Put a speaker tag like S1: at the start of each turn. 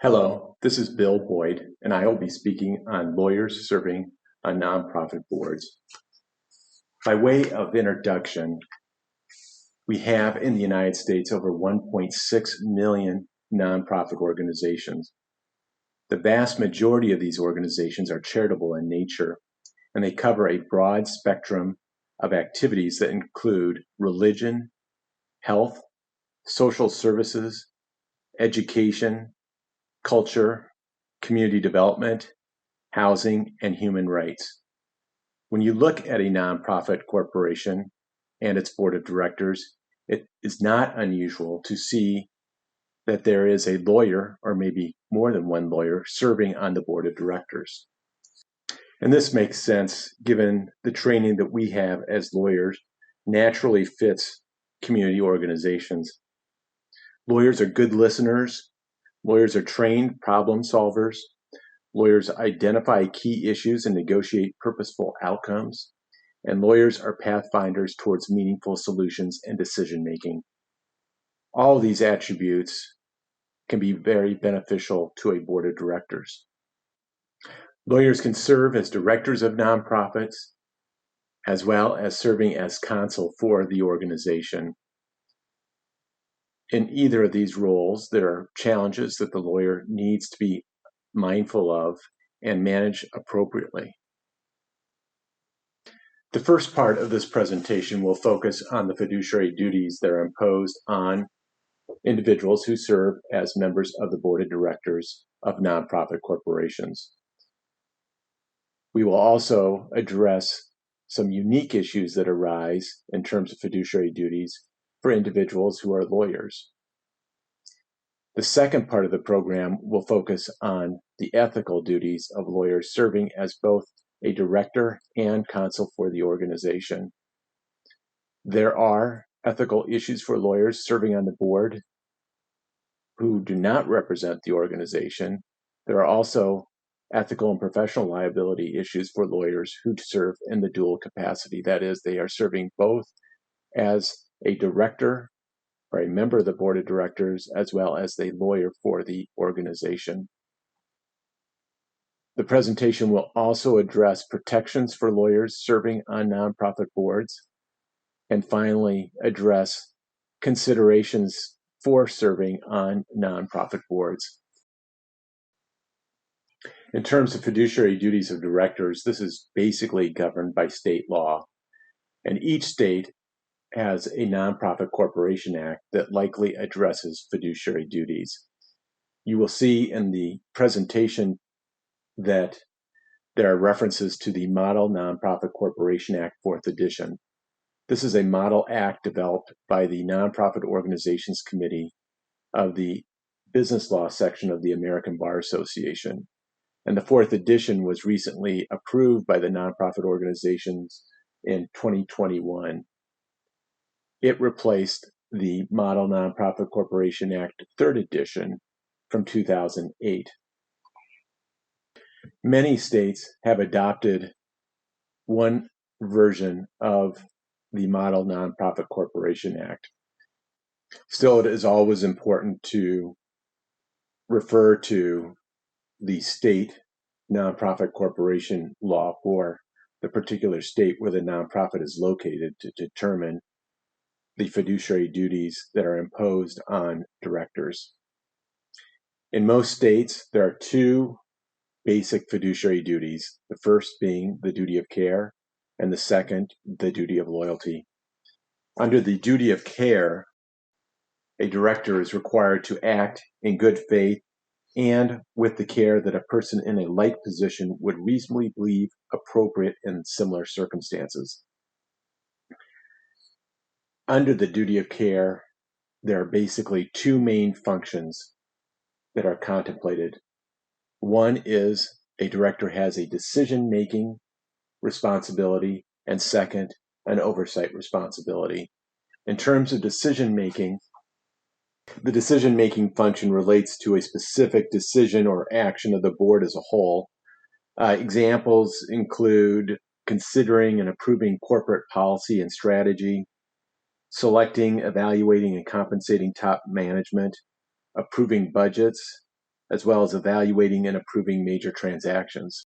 S1: Hello, this is Bill Boyd, and I will be speaking on lawyers serving on nonprofit boards. By way of introduction, we have in the United States over 1.6 million nonprofit organizations. The vast majority of these organizations are charitable in nature, and they cover a broad spectrum of activities that include religion, health, social services, education, culture, community development, housing, and human rights. When you look at a nonprofit corporation and its board of directors, it is not unusual to see that there is a lawyer, or maybe more than one lawyer, serving on the board of directors. And this makes sense given the training that we have as lawyers naturally fits community organizations. Lawyers are good listeners. Lawyers are trained problem solvers. Lawyers identify key issues and negotiate purposeful outcomes. And lawyers are pathfinders towards meaningful solutions and decision making. All of these attributes can be very beneficial to a board of directors. Lawyers can serve as directors of nonprofits, as well as serving as counsel for the organization. In either of these roles, there are challenges that the lawyer needs to be mindful of and manage appropriately. The first part of this presentation will focus on the fiduciary duties that are imposed on individuals who serve as members of the board of directors of nonprofit corporations. We will also address some unique issues that arise in terms of fiduciary duties for individuals who are lawyers. The second part of the program will focus on the ethical duties of lawyers serving as both a director and counsel for the organization. There are ethical issues for lawyers serving on the board who do not represent the organization. There are also ethical and professional liability issues for lawyers who serve in the dual capacity. That is, they are serving both as a director or a member of the board of directors, as well as a lawyer for the organization. The presentation will also address protections for lawyers serving on nonprofit boards, and finally address considerations for serving on nonprofit boards. In terms of fiduciary duties of directors, this is basically governed by state law, and each state has a Nonprofit Corporation Act that likely addresses fiduciary duties. You will see in the presentation that there are references to the Model Nonprofit Corporation Act, 4th edition. This is a model act developed by the Nonprofit Organizations Committee of the Business Law section of the American Bar Association. And the 4th edition was recently approved by the nonprofit organizations in 2021. It replaced the Model Nonprofit Corporation Act, 3rd edition from 2008. Many states have adopted one version of the Model Nonprofit Corporation Act. Still, it is always important to refer to the state nonprofit corporation law for the particular state where the nonprofit is located to determine the fiduciary duties that are imposed on directors. In most states, there are two basic fiduciary duties, the first being the duty of care, and the second, the duty of loyalty. Under the duty of care, a director is required to act in good faith and with the care that a person in a like position would reasonably believe appropriate in similar circumstances. Under the duty of care, there are basically two main functions that are contemplated. One is a director has a decision-making responsibility, and second, an oversight responsibility. In terms of decision-making, the decision-making function relates to a specific decision or action of the board as a whole. Examples include considering and approving corporate policy and strategy, selecting, evaluating, and compensating top management, approving budgets, as well as evaluating and approving major transactions.